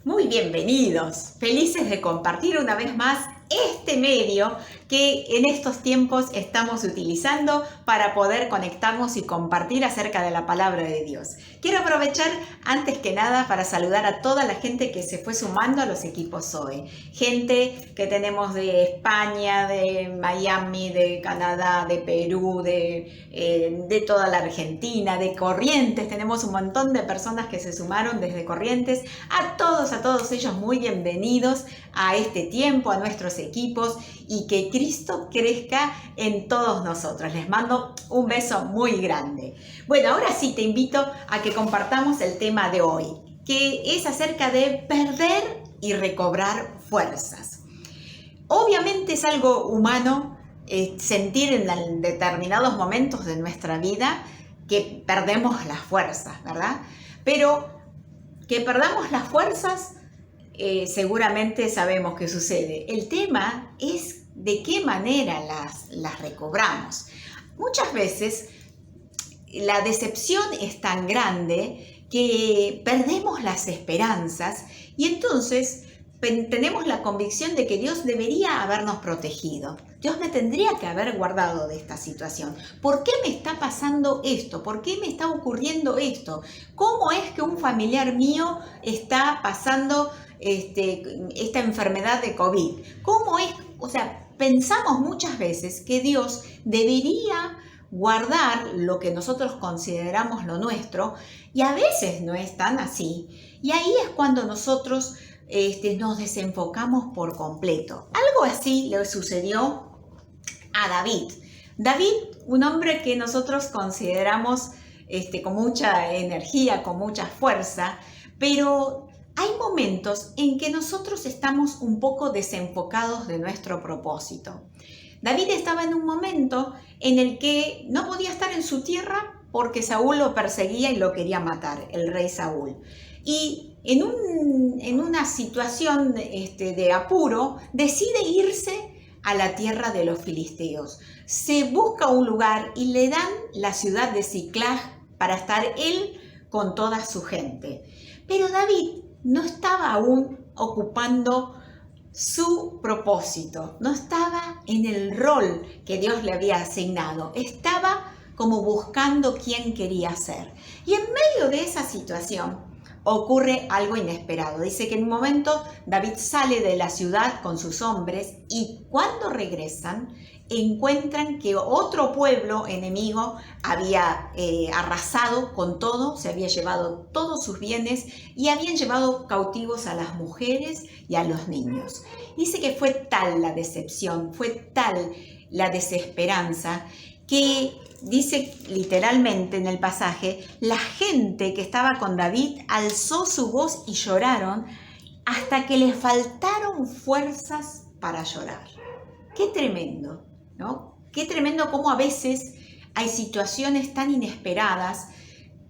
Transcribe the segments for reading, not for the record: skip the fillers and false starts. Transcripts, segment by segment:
Muy bienvenidos, felices de compartir una vez más este medio que en estos tiempos estamos utilizando para poder conectarnos y compartir acerca de la palabra de Dios. Quiero aprovechar antes que nada para saludar a toda la gente que se fue sumando a los equipos Zoe. Gente que tenemos de España, de Miami, de Canadá, de Perú, de toda la Argentina, de Corrientes. Tenemos un montón de personas que se sumaron desde Corrientes. A todos ellos muy bienvenidos a este tiempo, a nuestros equipos, y que Cristo crezca en todos nosotros. Les mando un beso muy grande. Bueno, ahora sí te invito a que compartamos el tema de hoy, que es acerca de perder y recobrar fuerzas. Obviamente es algo humano sentir en determinados momentos de nuestra vida que perdemos las fuerzas, ¿verdad? Pero que perdamos las fuerzas, seguramente sabemos que sucede. El tema es de qué manera las recobramos. Muchas veces la decepción es tan grande que perdemos las esperanzas y entonces tenemos la convicción de que Dios debería habernos protegido. Dios me tendría que haber guardado de esta situación. ¿Por qué me está pasando esto? ¿Por qué me está ocurriendo esto? ¿Cómo es que un familiar mío está pasando esta enfermedad de COVID? ¿Cómo es? O sea, pensamos muchas veces que Dios debería guardar lo que nosotros consideramos lo nuestro y a veces no es tan así. Y ahí es cuando nosotros nos desenfocamos por completo. Algo así le sucedió a David. David, un hombre que nosotros consideramos con mucha energía, con mucha fuerza, pero hay momentos en que nosotros estamos un poco desenfocados de nuestro propósito. David estaba en un momento en el que no podía estar en su tierra porque Saúl lo perseguía y lo quería matar, el rey Saúl. Y en una situación de apuro, decide irse a la tierra de los filisteos. Se busca un lugar y le dan la ciudad de Siclag para estar él con toda su gente. Pero David no estaba aún ocupando su propósito, no estaba en el rol que Dios le había asignado, estaba como buscando quién quería ser. Y en medio de esa situación ocurre algo inesperado. Dice que en un momento David sale de la ciudad con sus hombres y cuando regresan encuentran que otro pueblo enemigo había arrasado con todo, se había llevado todos sus bienes y habían llevado cautivos a las mujeres y a los niños. Dice que fue tal la decepción, fue tal la desesperanza que dice literalmente en el pasaje, la gente que estaba con David alzó su voz y lloraron hasta que les faltaron fuerzas para llorar. Qué tremendo, ¿no? Qué tremendo cómo a veces hay situaciones tan inesperadas.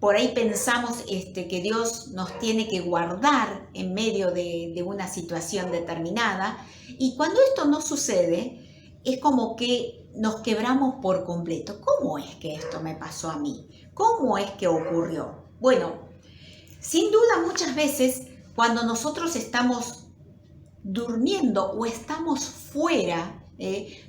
Por ahí pensamos que Dios nos tiene que guardar en medio de una situación determinada y cuando esto no sucede, es como que nos quebramos por completo. ¿Cómo es que esto me pasó a mí? ¿Cómo es que ocurrió? Bueno, sin duda muchas veces cuando nosotros estamos durmiendo o estamos fuera,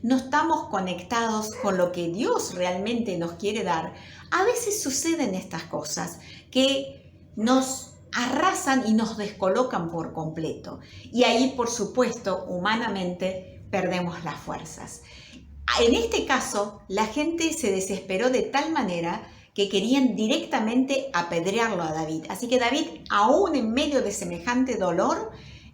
no estamos conectados con lo que Dios realmente nos quiere dar, a veces suceden estas cosas que nos arrasan y nos descolocan por completo. Y ahí, por supuesto, humanamente perdemos las fuerzas. En este caso, la gente se desesperó de tal manera que querían directamente apedrearlo a David. Así que David, aún en medio de semejante dolor,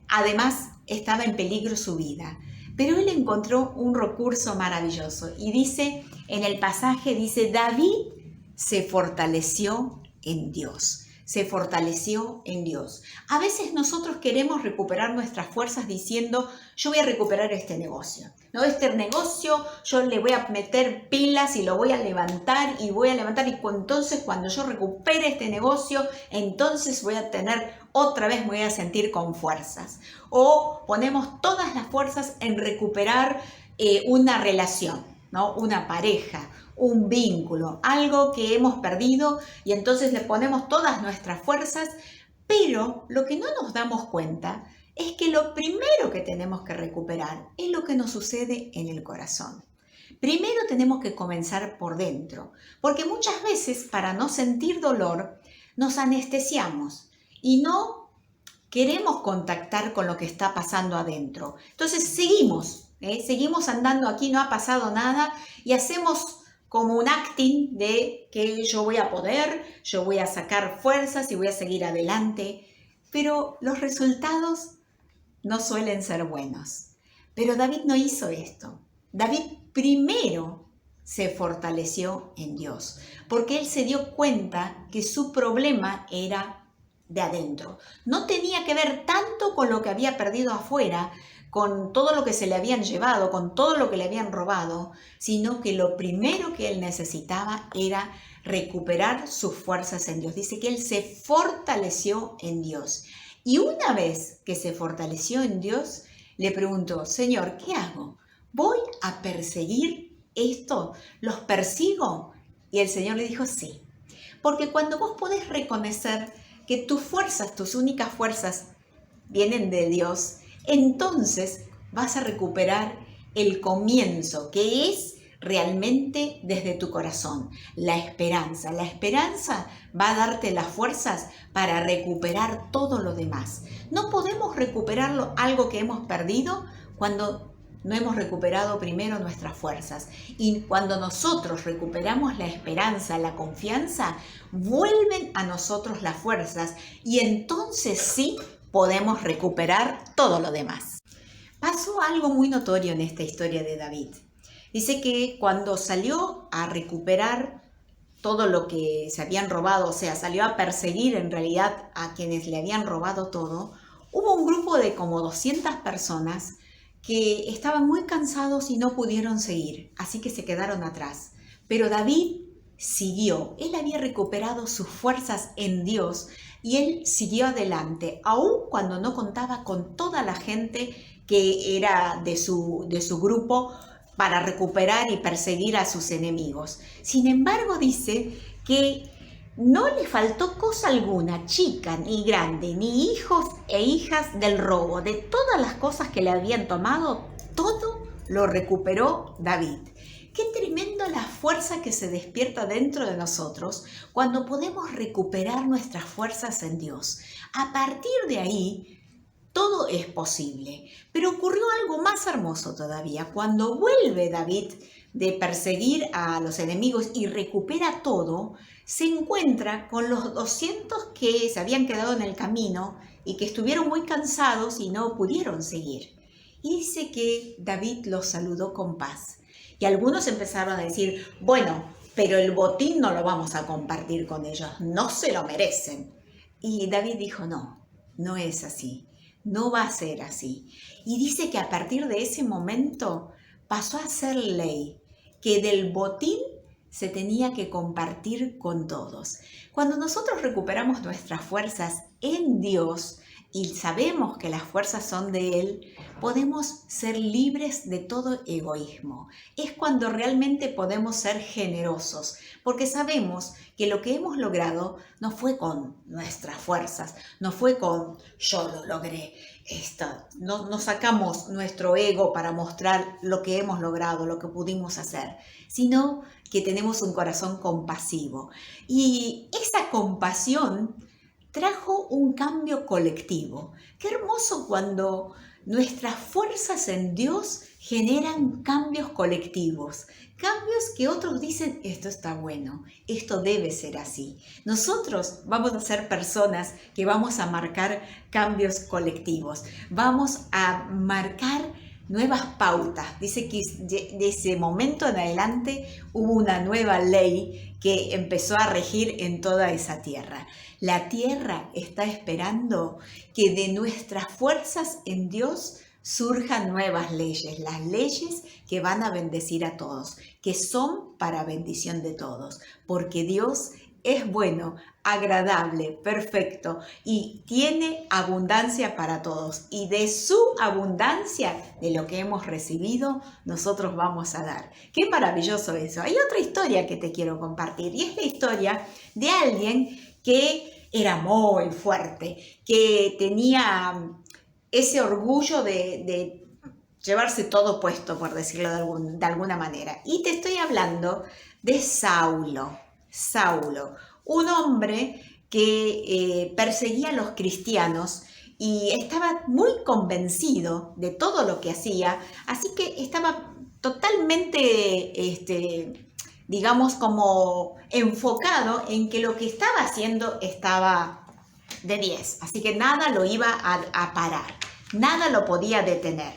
además estaba en peligro su vida. Pero él encontró un recurso maravilloso y dice, en el pasaje dice, David se fortaleció en Dios. Se fortaleció en Dios. A veces nosotros queremos recuperar nuestras fuerzas diciendo, yo voy a recuperar este negocio. ¿No? Este negocio yo le voy a meter pilas y lo voy a levantar y entonces cuando yo recupere este negocio, entonces voy a tener otra vez, me voy a sentir con fuerzas. O ponemos todas las fuerzas en recuperar una relación, ¿no? Una pareja, un vínculo, algo que hemos perdido y entonces le ponemos todas nuestras fuerzas Pero lo que no nos damos cuenta es que lo primero que tenemos que recuperar es lo que nos sucede en el corazón. Primero tenemos que comenzar por dentro, porque muchas veces para no sentir dolor nos anestesiamos y no queremos contactar con lo que está pasando adentro. Entonces seguimos andando aquí, no ha pasado nada y hacemos como un acting de que yo voy a poder, yo voy a sacar fuerzas y voy a seguir adelante, pero los resultados no suelen ser buenos. Pero David no hizo esto. David primero se fortaleció en Dios, porque él se dio cuenta que su problema era de adentro. No tenía que ver tanto con lo que había perdido afuera, con todo lo que se le habían llevado, con todo lo que le habían robado, sino que lo primero que él necesitaba era recuperar sus fuerzas en Dios. Dice que él se fortaleció en Dios. Y una vez que se fortaleció en Dios, le preguntó, Señor, ¿qué hago? ¿Voy a perseguir esto? ¿Los persigo? Y el Señor le dijo, sí. Porque cuando vos podés reconocer que tus fuerzas, tus únicas fuerzas, vienen de Dios, entonces vas a recuperar el comienzo, que es realmente desde tu corazón, la esperanza. La esperanza va a darte las fuerzas para recuperar todo lo demás. No podemos recuperar algo que hemos perdido cuando no hemos recuperado primero nuestras fuerzas. Y cuando nosotros recuperamos la esperanza, la confianza, vuelven a nosotros las fuerzas y entonces sí podemos recuperar todo lo demás. Pasó algo muy notorio en esta historia de David. Dice que cuando salió a recuperar todo lo que se habían robado, o sea, salió a perseguir en realidad a quienes le habían robado todo, hubo un grupo de como 200 personas que estaban muy cansados y no pudieron seguir, así que se quedaron atrás. Pero David siguió, él había recuperado sus fuerzas en Dios y él siguió adelante, aun cuando no contaba con toda la gente que era de su grupo para recuperar y perseguir a sus enemigos. Sin embargo, dice que no le faltó cosa alguna, chica ni grande, ni hijos e hijas del robo. De todas las cosas que le habían tomado, todo lo recuperó David. Qué tremenda la fuerza que se despierta dentro de nosotros cuando podemos recuperar nuestras fuerzas en Dios. A partir de ahí, todo es posible. Pero ocurrió algo más hermoso todavía. Cuando vuelve David de perseguir a los enemigos y recupera todo, se encuentra con los 200 que se habían quedado en el camino y que estuvieron muy cansados y no pudieron seguir. Y dice que David los saludó con paz. Y algunos empezaron a decir, bueno, pero el botín no lo vamos a compartir con ellos, no se lo merecen. Y David dijo, no, no es así, no va a ser así. Y dice que a partir de ese momento pasó a ser ley, que del botín se tenía que compartir con todos. Cuando nosotros recuperamos nuestras fuerzas en Dios y sabemos que las fuerzas son de Él, podemos ser libres de todo egoísmo. Es cuando realmente podemos ser generosos, porque sabemos que lo que hemos logrado no fue con nuestras fuerzas, no fue con yo lo logré. No sacamos nuestro ego para mostrar lo que hemos logrado, lo que pudimos hacer, sino que tenemos un corazón compasivo. Y esa compasión trajo un cambio colectivo. Qué hermoso cuando nuestras fuerzas en Dios generan cambios colectivos, cambios que otros dicen, esto está bueno, esto debe ser así. Nosotros vamos a ser personas que vamos a marcar cambios colectivos, vamos a marcar nuevas pautas. Dice que de ese momento en adelante hubo una nueva ley que empezó a regir en toda esa tierra. La tierra está esperando que de nuestras fuerzas en Dios surjan nuevas leyes, las leyes que van a bendecir a todos, que son para bendición de todos, porque Dios es bueno, agradable, perfecto y tiene abundancia para todos. Y de su abundancia, de lo que hemos recibido, nosotros vamos a dar. Qué maravilloso eso. Hay otra historia que te quiero compartir y es la historia de alguien que era muy fuerte, que tenía ese orgullo de llevarse todo puesto, por decirlo de alguna manera. Y te estoy hablando de Saulo. Saulo, un hombre que perseguía a los cristianos y estaba muy convencido de todo lo que hacía, así que estaba totalmente, digamos, como enfocado en que lo que estaba haciendo estaba de 10, así que nada lo iba a parar, nada lo podía detener.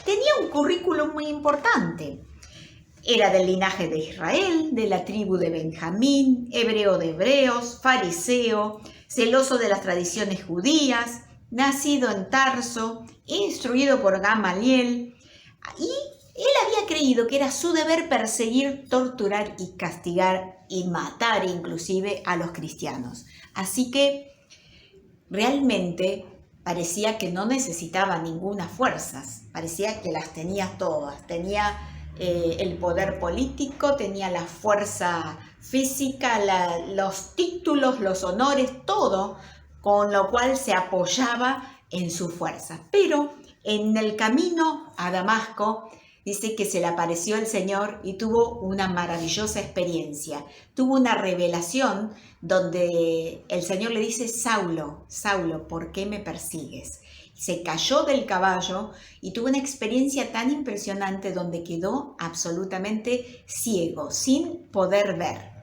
Tenía un currículum muy importante. Era del linaje de Israel, de la tribu de Benjamín, hebreo de hebreos, fariseo, celoso de las tradiciones judías, nacido en Tarso, instruido por Gamaliel, y él había creído que era su deber perseguir, torturar y castigar y matar inclusive a los cristianos. Así que realmente parecía que no necesitaba ninguna fuerzas, parecía que las tenía todas, tenía el poder político, tenía la fuerza física, los títulos, los honores, todo, con lo cual se apoyaba en su fuerza. Pero en el camino a Damasco, dice que se le apareció el Señor y tuvo una maravillosa experiencia. Tuvo una revelación donde el Señor le dice: Saulo, Saulo, ¿por qué me persigues? Se cayó del caballo y tuvo una experiencia tan impresionante donde quedó absolutamente ciego, sin poder ver.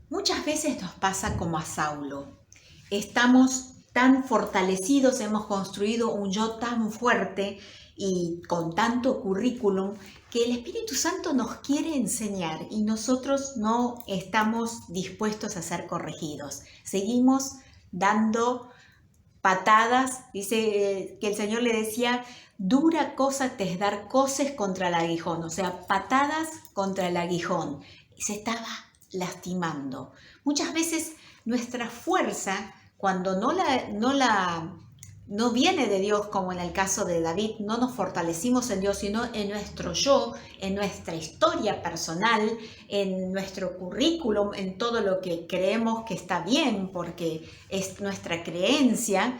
Muchas veces nos pasa como a Saulo. Estamos tan fortalecidos, hemos construido un yo tan fuerte y con tanto currículum que el Espíritu Santo nos quiere enseñar y nosotros no estamos dispuestos a ser corregidos. Seguimos dando patadas. Dice que el Señor le decía: dura cosa te es dar coces contra el aguijón, o sea, patadas contra el aguijón. Y se estaba lastimando. Muchas veces nuestra fuerza, cuando no viene de Dios, como en el caso de David, no nos fortalecimos en Dios, sino en nuestro yo, en nuestra historia personal, en nuestro currículum, en todo lo que creemos que está bien, porque es nuestra creencia.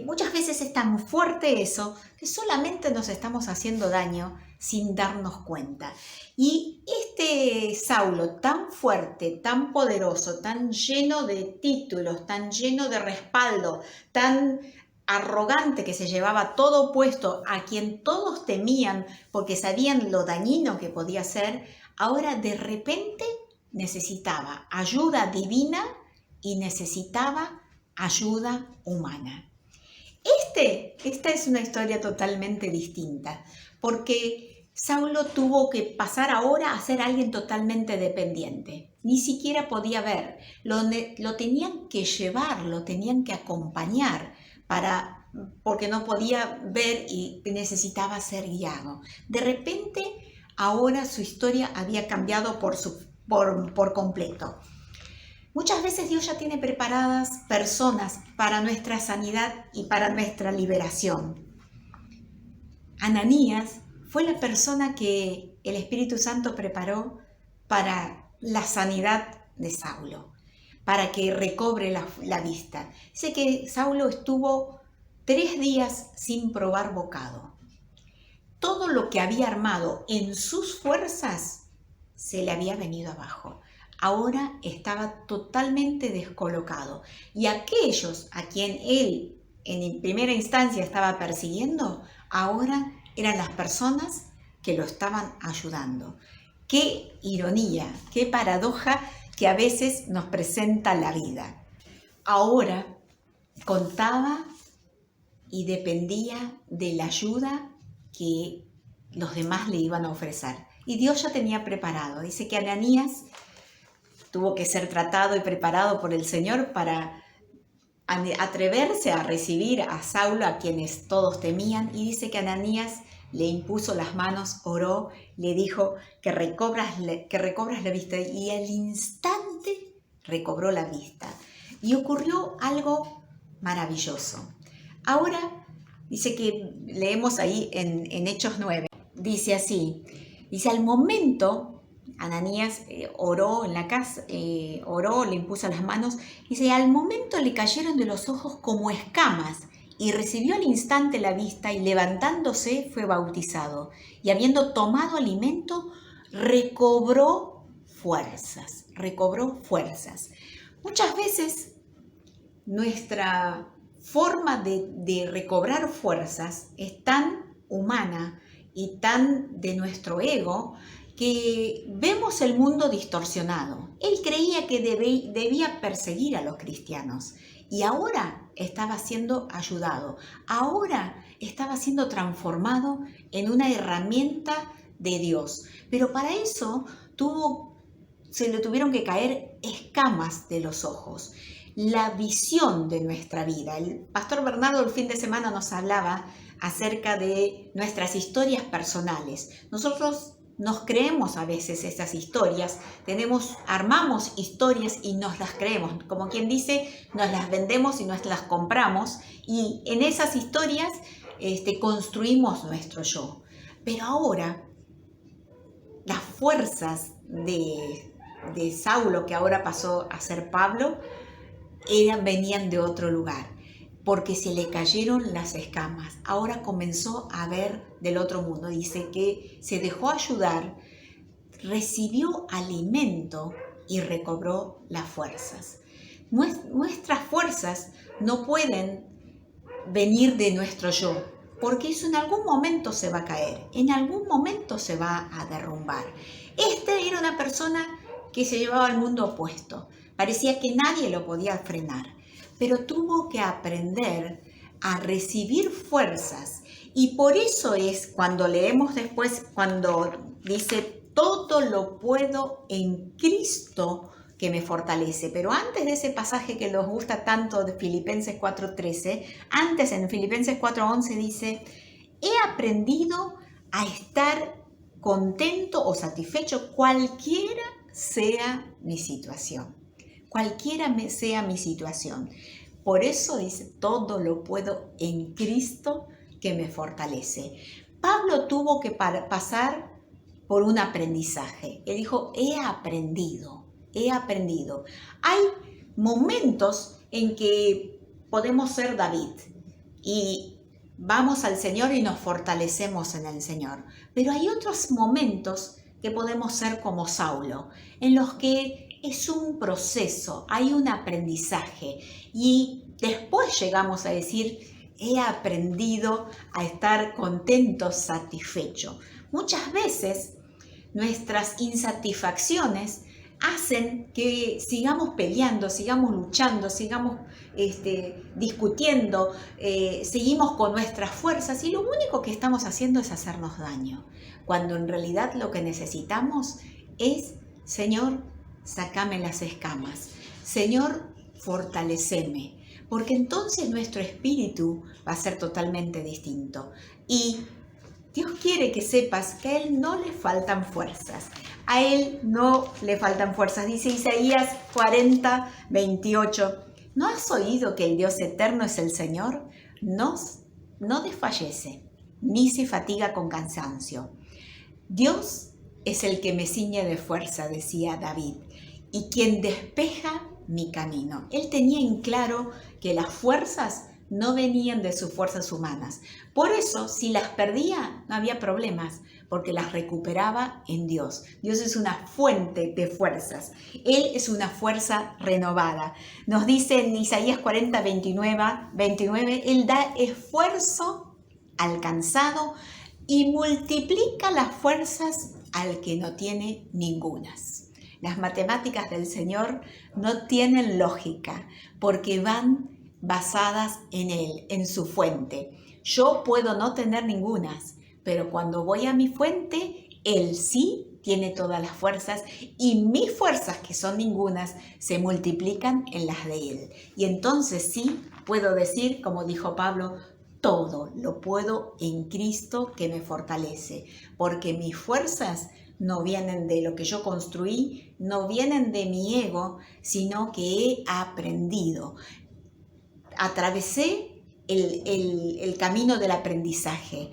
Muchas veces es tan fuerte eso que solamente nos estamos haciendo daño sin darnos cuenta. Y este Saulo tan fuerte, tan poderoso, tan lleno de títulos, tan lleno de respaldo, tan arrogante, que se llevaba todo puesto, a quien todos temían porque sabían lo dañino que podía ser, ahora de repente necesitaba ayuda divina y necesitaba ayuda humana. Esta es una historia totalmente distinta, porque Saulo tuvo que pasar ahora a ser alguien totalmente dependiente. Ni siquiera podía ver, lo tenían que llevar, lo tenían que acompañar, porque no podía ver y necesitaba ser guiado. De repente, ahora su historia había cambiado por completo. Muchas veces Dios ya tiene preparadas personas para nuestra sanidad y para nuestra liberación. Ananías fue la persona que el Espíritu Santo preparó para la sanidad de Saulo, para que recobre la vista. Dice que Saulo estuvo 3 días sin probar bocado. Todo lo que había armado en sus fuerzas se le había venido abajo. Ahora estaba totalmente descolocado. Y aquellos a quien él en primera instancia estaba persiguiendo, ahora eran las personas que lo estaban ayudando. Qué ironía, qué paradoja que a veces nos presenta la vida. Ahora contaba y dependía de la ayuda que los demás le iban a ofrecer. Y Dios ya tenía preparado. Dice que Ananías tuvo que ser tratado y preparado por el Señor para atreverse a recibir a Saulo, a quienes todos temían. Y dice que Ananías le impuso las manos, oró, le dijo que recobras la vista, y al instante recobró la vista. Y ocurrió algo maravilloso. Ahora dice que leemos ahí en Hechos 9, dice así, dice: al momento Ananías oró en la casa, oró, le impuso las manos, dice, al momento le cayeron de los ojos como escamas, y recibió al instante la vista, y levantándose fue bautizado, y habiendo tomado alimento, recobró fuerzas, recobró fuerzas. Muchas veces nuestra forma de recobrar fuerzas es tan humana y tan de nuestro ego que vemos el mundo distorsionado. Él creía que debía perseguir a los cristianos y ahora estaba siendo ayudado, ahora estaba siendo transformado en una herramienta de Dios. Pero para eso se le tuvieron que caer escamas de los ojos. La visión de nuestra vida. El pastor Bernardo el fin de semana nos hablaba acerca de nuestras historias personales. Nosotros nos creemos a veces esas historias, armamos historias y nos las creemos, como quien dice, nos las vendemos y nos las compramos y en esas historias construimos nuestro yo. Pero ahora, las fuerzas de Saulo, que ahora pasó a ser Pablo, venían de otro lugar, porque se le cayeron las escamas. Ahora comenzó a ver del otro mundo. Dice que se dejó ayudar, recibió alimento y recobró las fuerzas. Nuestras fuerzas no pueden venir de nuestro yo, porque eso en algún momento se va a caer, en algún momento se va a derrumbar. Era una persona que se llevaba al mundo opuesto. Parecía que nadie lo podía frenar, pero tuvo que aprender a recibir fuerzas. Y por eso es cuando leemos después, cuando dice, todo lo puedo en Cristo que me fortalece. Pero antes de ese pasaje que nos gusta tanto de Filipenses 4:13, antes en Filipenses 4:11 dice, he aprendido a estar contento o satisfecho cualquiera sea mi situación. Cualquiera sea mi situación. Por eso dice, todo lo puedo en Cristo que me fortalece. Pablo tuvo que pasar por un aprendizaje. Él dijo, he aprendido. Hay momentos en que podemos ser David y vamos al Señor y nos fortalecemos en el Señor. Pero hay otros momentos que podemos ser como Saulo, en los que es un proceso, hay un aprendizaje y después llegamos a decir, he aprendido a estar contento, satisfecho. Muchas veces nuestras insatisfacciones hacen que sigamos peleando, sigamos luchando, sigamos discutiendo, seguimos con nuestras fuerzas y lo único que estamos haciendo es hacernos daño, cuando en realidad lo que necesitamos es, Señor, sácame las escamas, Señor, fortaleceme, porque entonces nuestro espíritu va a ser totalmente distinto y Dios quiere que sepas que a Él no le faltan fuerzas. A Él no le faltan fuerzas. Dice Isaías 40:28. ¿No has oído que el Dios eterno es el Señor? No desfallece, ni se fatiga con cansancio. Dios es el que me ciñe de fuerza, decía David, y quien despeja mi camino. Él tenía en claro que las fuerzas no venían de sus fuerzas humanas. Por eso, si las perdía, no había problemas, porque las recuperaba en Dios. Dios es una fuente de fuerzas. Él es una fuerza renovada. Nos dice en Isaías 40:29, Él da esfuerzo al cansado y multiplica las fuerzas al que no tiene ningunas. Las matemáticas del Señor no tienen lógica, porque van basadas en Él, en su fuente. Yo puedo no tener ningunas, pero cuando voy a mi fuente, Él sí tiene todas las fuerzas y mis fuerzas, que son ningunas, se multiplican en las de Él. Y entonces sí puedo decir, como dijo Pablo, todo lo puedo en Cristo que me fortalece, porque mis fuerzas no vienen de lo que yo construí, no vienen de mi ego, sino que he aprendido. Atravesé el camino del aprendizaje,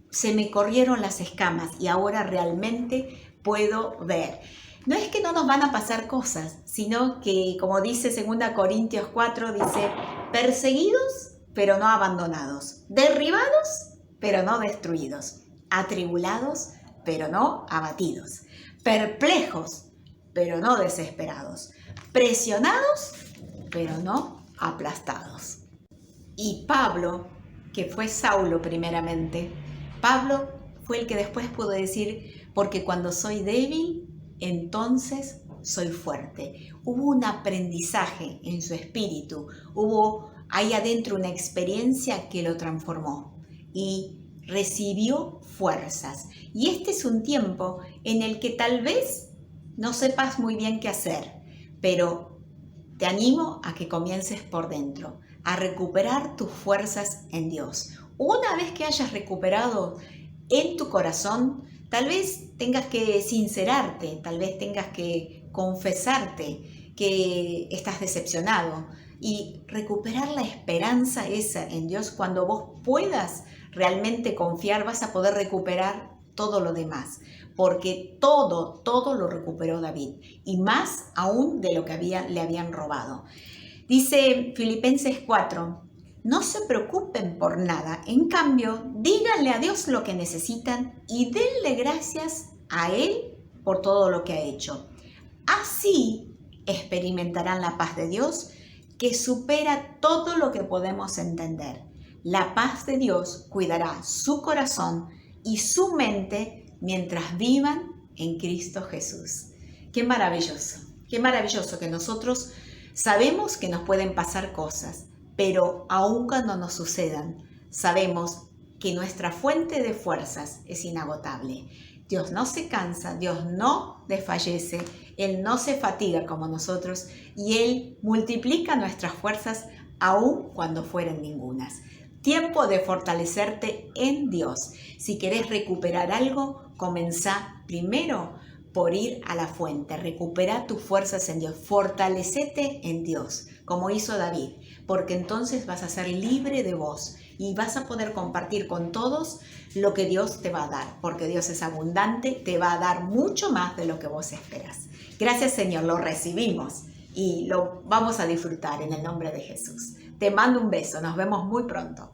se me corrieron las escamas y ahora realmente puedo ver. No es que no nos van a pasar cosas, sino que, como dice 2 Corintios 4, dice, perseguidos, pero no abandonados, derribados, pero no destruidos, atribulados, pero no abatidos, perplejos, pero no desesperados, presionados, pero no aplastados. Y Pablo, que fue Saulo primeramente, Pablo fue el que después pudo decir, porque cuando soy débil, entonces soy fuerte. Hubo un aprendizaje en su espíritu, hubo ahí adentro una experiencia que lo transformó y recibió fuerzas. Y este es un tiempo en el que tal vez no sepas muy bien qué hacer, pero te animo a que comiences por dentro, a recuperar tus fuerzas en Dios. Una vez que hayas recuperado en tu corazón, tal vez tengas que sincerarte, tal vez tengas que confesarte que estás decepcionado y recuperar la esperanza esa en Dios. Cuando vos puedas realmente confiar, vas a poder recuperar todo lo demás, porque todo lo recuperó David, y más aún de lo que le habían robado. Dice Filipenses 4, no se preocupen por nada, en cambio, díganle a Dios lo que necesitan y denle gracias a Él por todo lo que ha hecho. Así experimentarán la paz de Dios que supera todo lo que podemos entender. La paz de Dios cuidará su corazón y su mente mientras vivan en Cristo Jesús. Qué maravilloso que nosotros sabemos que nos pueden pasar cosas, pero aun cuando nos sucedan, sabemos que nuestra fuente de fuerzas es inagotable. Dios no se cansa, Dios no desfallece, Él no se fatiga como nosotros y Él multiplica nuestras fuerzas aun cuando fueran ningunas. Tiempo de fortalecerte en Dios. Si querés recuperar algo, comenzá primero por ir a la fuente. Recupera tus fuerzas en Dios. Fortalecete en Dios, como hizo David, porque entonces vas a ser libre de vos y vas a poder compartir con todos lo que Dios te va a dar, porque Dios es abundante, te va a dar mucho más de lo que vos esperas. Gracias, Señor, lo recibimos y lo vamos a disfrutar en el nombre de Jesús. Te mando un beso, nos vemos muy pronto.